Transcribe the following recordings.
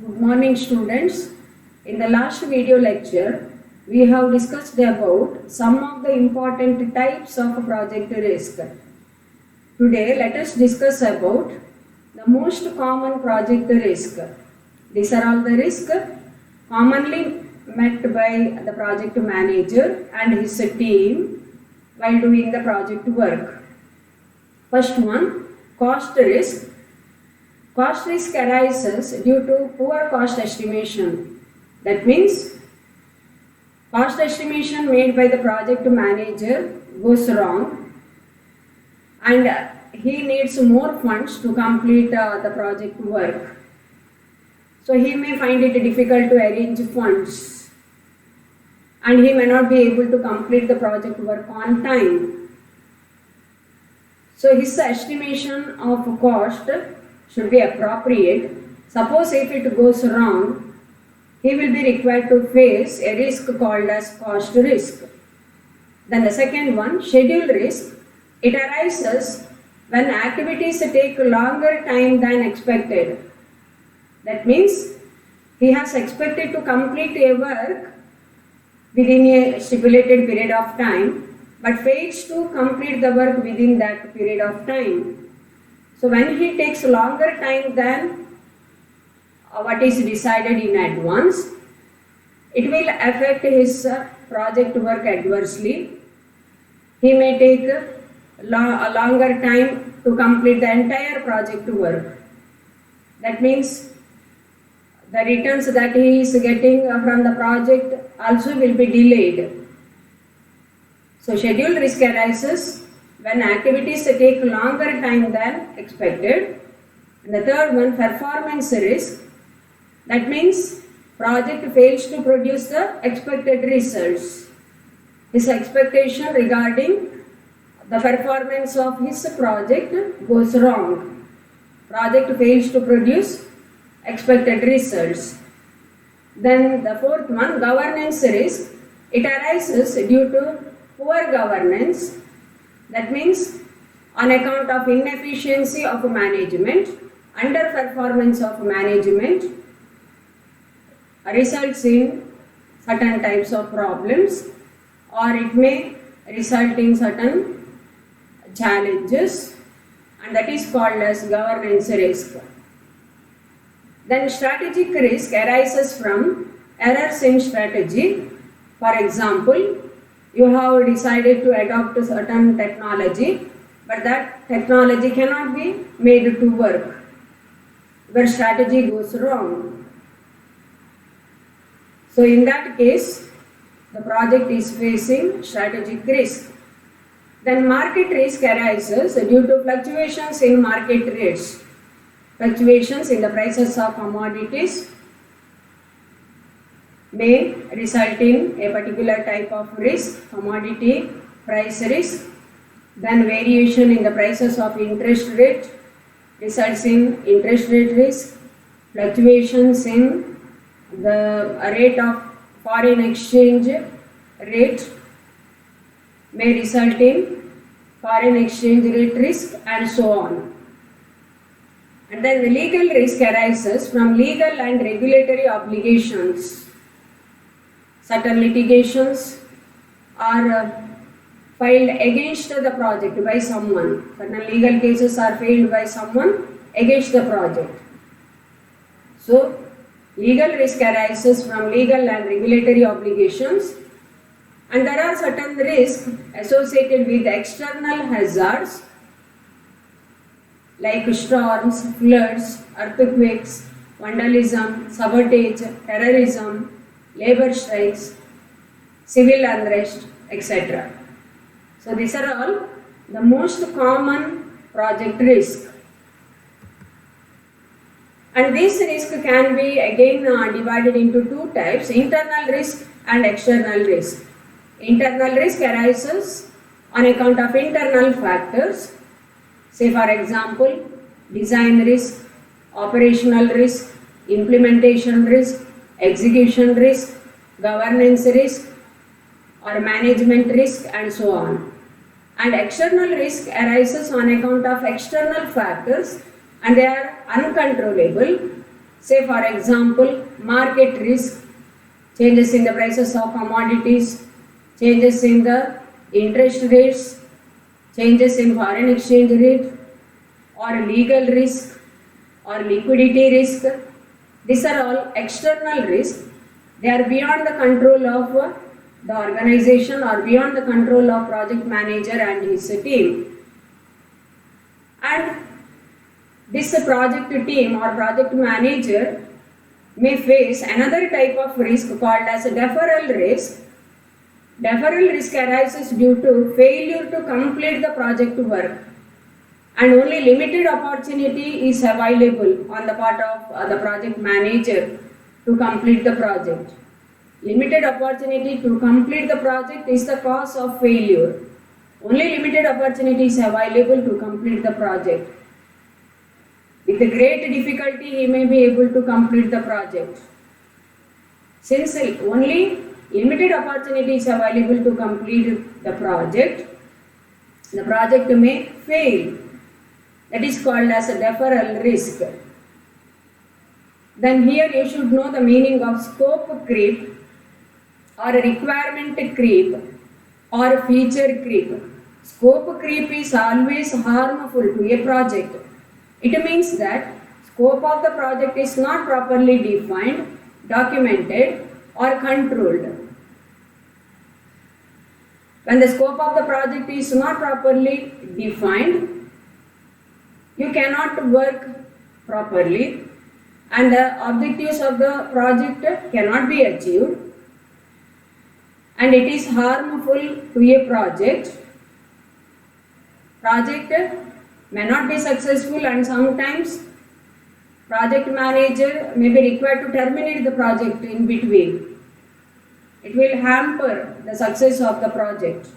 Good morning, students. In the last video lecture, we have discussed about some of the important types of project risk. Today, let us discuss about the most common project risk. These are all the risks commonly met by the project manager and his team while doing the project work. First one, cost risk. Cost risk arises due to poor cost estimation. That means cost estimation made by the project manager goes wrong and he needs more funds to complete the project work. So he may find it difficult to arrange funds and he may not be able to complete the project work on time. So his estimation of cost should be appropriate. Suppose if it goes wrong, he will be required to face a risk called as cost risk. Then the second one, schedule risk. It arises when activities take longer time than expected. That means he has expected to complete a work within a stipulated period of time, but fails to complete the work within that period of time. So when he takes longer time than what is decided in advance, it will affect his project work adversely. He may take a longer time to complete the entire project work. That means the returns that he is getting from the project also will be delayed. So schedule risk arises when activities take longer time than expected. And the third one, performance risk. That means project fails to produce the expected results. His expectation regarding the performance of his project goes wrong. Project fails to produce expected results. Then the fourth one, governance risk. It arises due to poor governance. That means on account of inefficiency of management, underperformance of management results in certain types of problems, or it may result in certain challenges, and that is called as governance risk. Then strategic risk arises from errors in strategy. For example, you have decided to adopt a certain technology, but that technology cannot be made to work, where strategy goes wrong. So in that case, the project is facing strategic risk. Then market risk arises due to fluctuations in market rates, fluctuations in the prices of commodities may result in a particular type of risk, commodity price risk. Then variation in the prices of interest rate results in interest rate risk. Fluctuations in the rate of foreign exchange rate may result in foreign exchange rate risk, and so on. And then the legal risk arises from legal and regulatory obligations. Certain litigations are filed against the project by someone. Certain legal cases are filed by someone against the project. So, legal risk arises from legal and regulatory obligations, and there are certain risks associated with external hazards like storms, floods, earthquakes, vandalism, sabotage, terrorism, labor strikes, civil unrest, etc. So these are all the most common project risk. And this risk can be again divided into two types, internal risk and external risk. Internal risk arises on account of internal factors. Say for example, design risk, operational risk, implementation risk, execution risk, governance risk, or management risk, and so on. And external risk arises on account of external factors and they are uncontrollable. Say for example, market risk, changes in the prices of commodities, changes in the interest rates, changes in foreign exchange rate, or legal risk, or liquidity risk. These are all external risks. They are beyond the control of the organization or beyond the control of project manager and his team. And this project team or project manager may face another type of risk called as a deferral risk. Deferral risk arises due to failure to complete the project work, and only limited opportunity is available on the part of the project manager to complete the project. Limited opportunity to complete the project is the cause of failure. Only limited opportunity is available to complete the project. With great difficulty, he may be able to complete the project. Since only limited opportunity is available to complete the project may fail. That is called as a deferral risk. Then here you should know the meaning of scope creep or requirement creep or feature creep. Scope creep is always harmful to a project. It means that scope of the project is not properly defined, documented or controlled. When the scope of the project is not properly defined, you cannot work properly and the objectives of the project cannot be achieved, and it is harmful to a project. Project may not be successful, and sometimes project manager may be required to terminate the project in between. It will hamper the success of the project,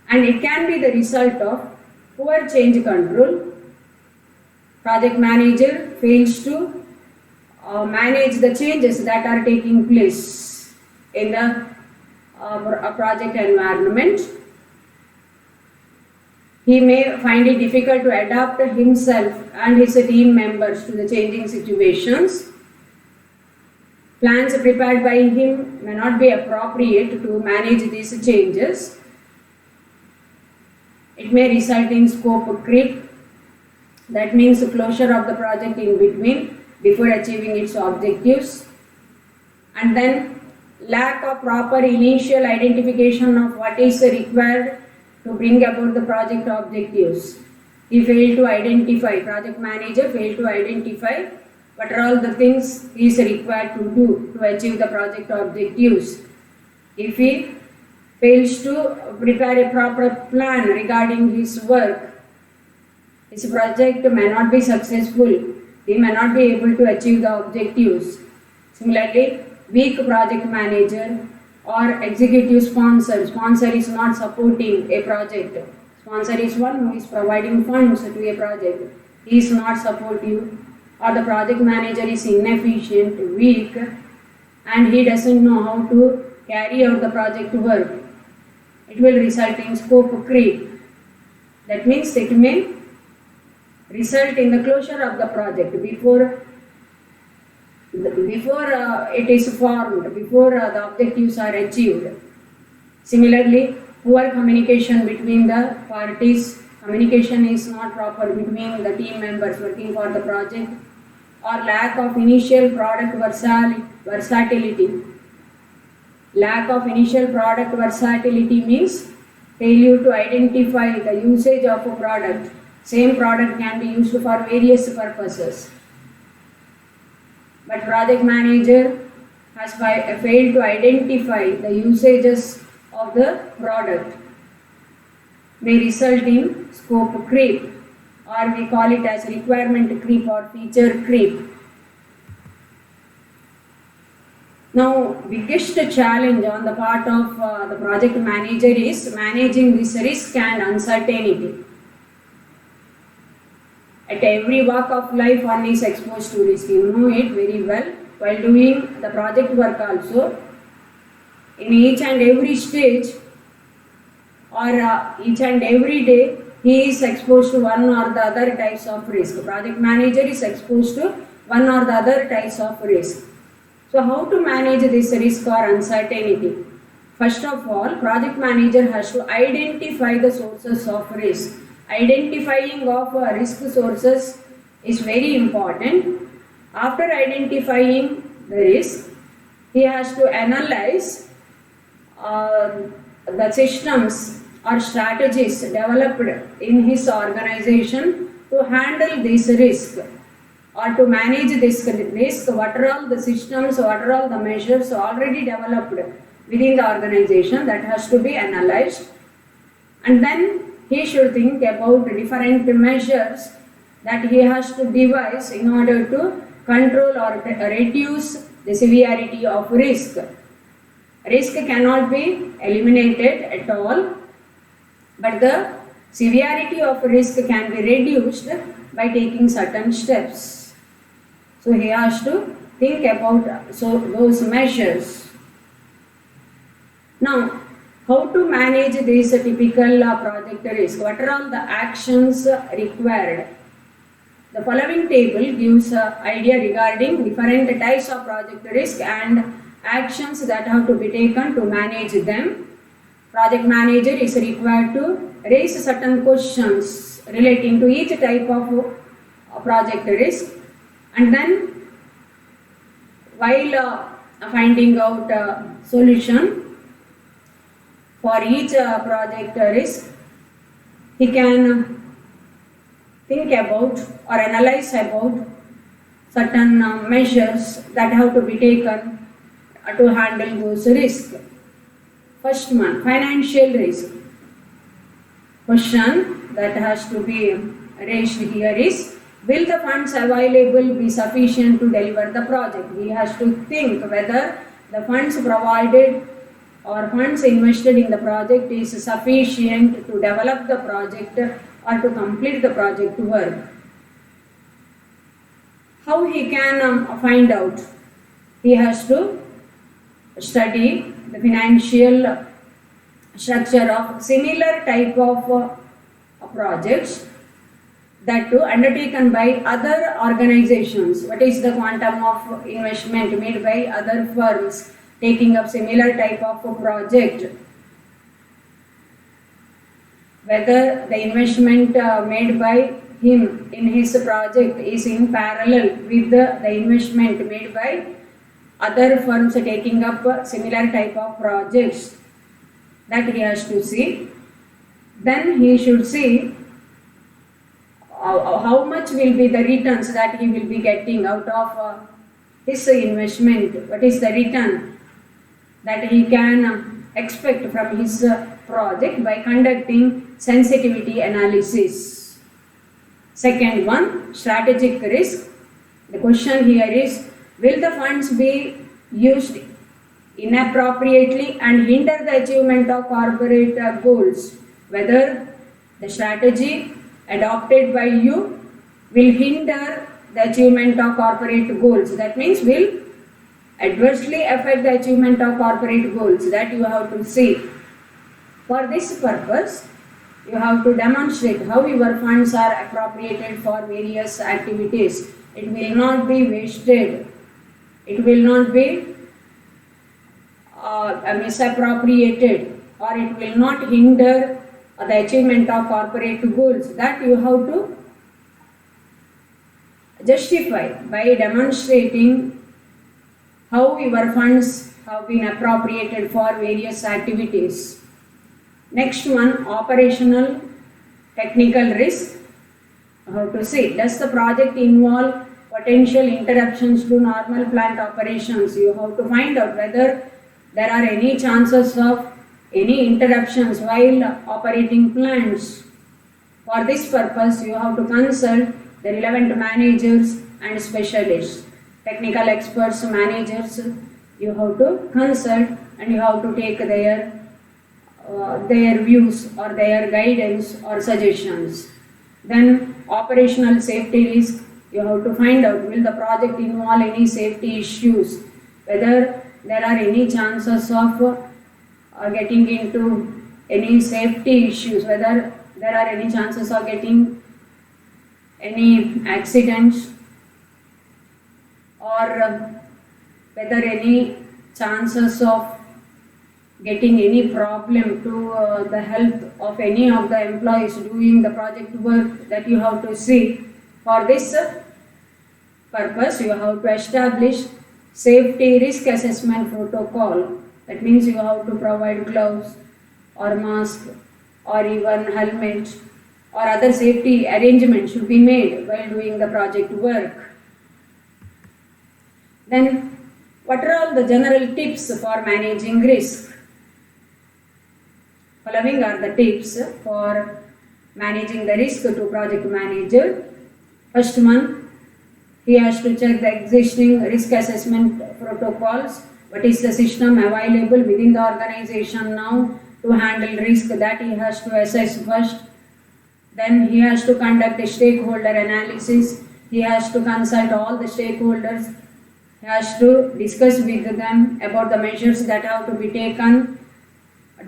and it can be the result of poor change control. Project manager fails to manage the changes that are taking place in the project environment. He may find it difficult to adapt himself and his team members to the changing situations. Plans prepared by him may not be appropriate to manage these changes. It may result in scope creep. That means closure of the project in between before achieving its objectives. And then lack of proper initial identification of what is required to bring about the project objectives. He failed to identify, project manager failed to identify what are all the things he is required to do to achieve the project objectives. If he fails to prepare a proper plan regarding his work, his project may not be successful. He may not be able to achieve the objectives. Similarly, weak project manager or executive sponsor. Sponsor is not supporting a project. Sponsor is one who is providing funds to a project. He is not supportive, or the project manager is inefficient, weak, and he doesn't know how to carry out the project work. It will result in scope creep. That means it may result in the closure of the project before it is formed, before the objectives are achieved. Similarly, poor communication between the parties. Communication is not proper between the team members working for the project, or lack of initial product versatility. Lack of initial product versatility means failure to identify the usage of a product. Same product can be used for various purposes. But project manager has failed to identify the usages of the product, may result in scope creep, or we call it as requirement creep or feature creep. Now, biggest challenge on the part of the project manager is managing this risk and uncertainty. At every walk of life, one is exposed to risk. You know it very well. While doing the project work also, in each and every stage or each and every day, he is exposed to one or the other types of risk. Project manager is exposed to one or the other types of risk. So how to manage this risk or uncertainty? First of all, project manager has to identify the sources of risk. Identifying of risk sources is very important. After identifying the risk, he has to analyze the systems or strategies developed in his organization to handle this risk or to manage this risk. What are all the systems, what are all the measures already developed within the organization, that has to be analyzed. And then he should think about different measures that he has to devise in order to control or reduce the severity of risk. Risk cannot be eliminated at all, but the severity of risk can be reduced by taking certain steps. So he has to think about those measures. Now, how to manage this typical project risk? What are all the actions required? The following table gives an idea regarding different types of project risk and actions that have to be taken to manage them. Project manager is required to raise certain questions relating to each type of project risk, and then while finding out a solution for each project risk, he can think about or analyze about certain measures that have to be taken to handle those risks. First one, financial risk. Question that has to be raised here is, will the funds available be sufficient to deliver the project? He has to think whether the funds provided or funds invested in the project is sufficient to develop the project or to complete the project work. How he can find out? He has to study the financial structure of similar type of projects that too undertaken by other organizations. What is the quantum of investment made by other firms taking up similar type of project? Whether the investment made by him in his project is in parallel with the investment made by other firms taking up similar type of projects, that he has to see. Then he should see how much will be the returns that he will be getting out of his investment. What is the return that he can expect from his project by conducting sensitivity analysis. Second one, strategic risk. The question here is, will the funds be used inappropriately and hinder the achievement of corporate goals? Whether the strategy adopted by you will hinder the achievement of corporate goals. That means will adversely affect the achievement of corporate goals. That you have to see. For this purpose, you have to demonstrate how your funds are appropriated for various activities. It will not be wasted. It will not be misappropriated, or it will not hinder the achievement of corporate goals. That you have to justify by demonstrating how your funds have been appropriated for various activities. Next one, operational technical risk. How to say, does the project involve potential interruptions to normal plant operations? You have to find out whether there are any chances of any interruptions while operating plants. For this purpose, you have to consult the relevant managers and specialists, technical experts, managers. You have to consult and you have to take their views or their guidance or suggestions. Then operational safety risk. You have to find out, will the project involve any safety issues, whether there are any chances of getting into any safety issues, whether there are any chances of getting any accidents. or whether any chances of getting any problem to the health of any of the employees doing the project work that you have to see. For this purpose, you have to establish safety risk assessment protocol. That means you have to provide gloves or mask or even helmet or other safety arrangements should be made while doing the project work. Then, what are all the general tips for managing risk? Following are the tips for managing the risk to project manager. First one, he has to check the existing risk assessment protocols. What is the system available within the organization now to handle risk, that he has to assess first. Then he has to conduct a stakeholder analysis. He has to consult all the stakeholders. He has to discuss with them about the measures that have to be taken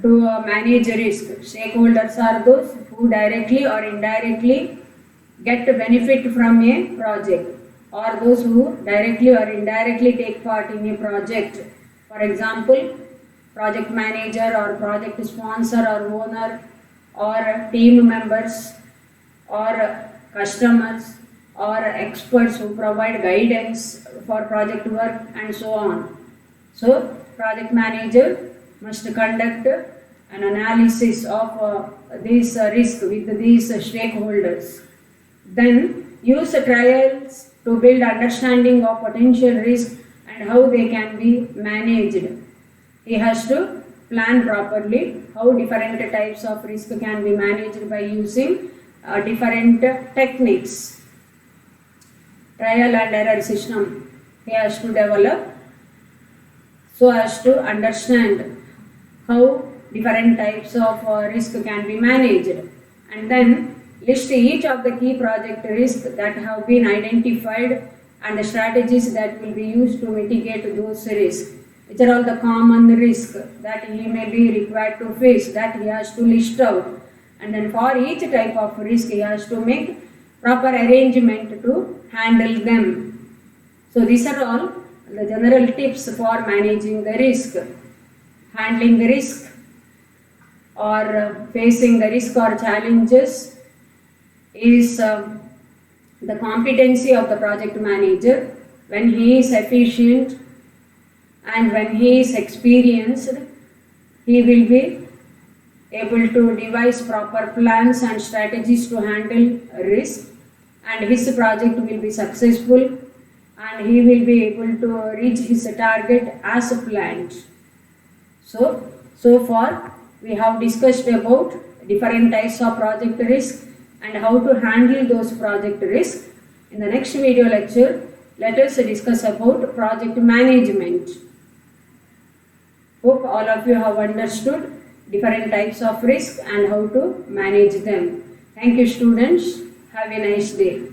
to manage risk. Stakeholders are those who directly or indirectly get benefit from a project, or those who directly or indirectly take part in a project. For example, project manager or project sponsor or owner or team members or customers or experts who provide guidance for project work and so on. So, project manager must conduct an analysis of these risk with these stakeholders. Then use trials to build understanding of potential risk and how they can be managed. He has to plan properly how different types of risk can be managed by using different techniques. Trial and error system he has to develop so as to understand how different types of risk can be managed, and then list each of the key project risks that have been identified and the strategies that will be used to mitigate those risks. Which are all the common risks that he may be required to face, that he has to list out, and then for each type of risk he has to make proper arrangement to handle them. So these are all the general tips for managing the risk. Handling the risk or facing the risk or challenges is the competency of the project manager. When he is efficient and when he is experienced, he will be able to devise proper plans and strategies to handle risk, and his project will be successful and he will be able to reach his target as planned. So far we have discussed about different types of project risk and how to handle those project risks. In the next video lecture, let us discuss about project management. Hope all of you have understood different types of risk and how to manage them. Thank you, students. Have a nice day.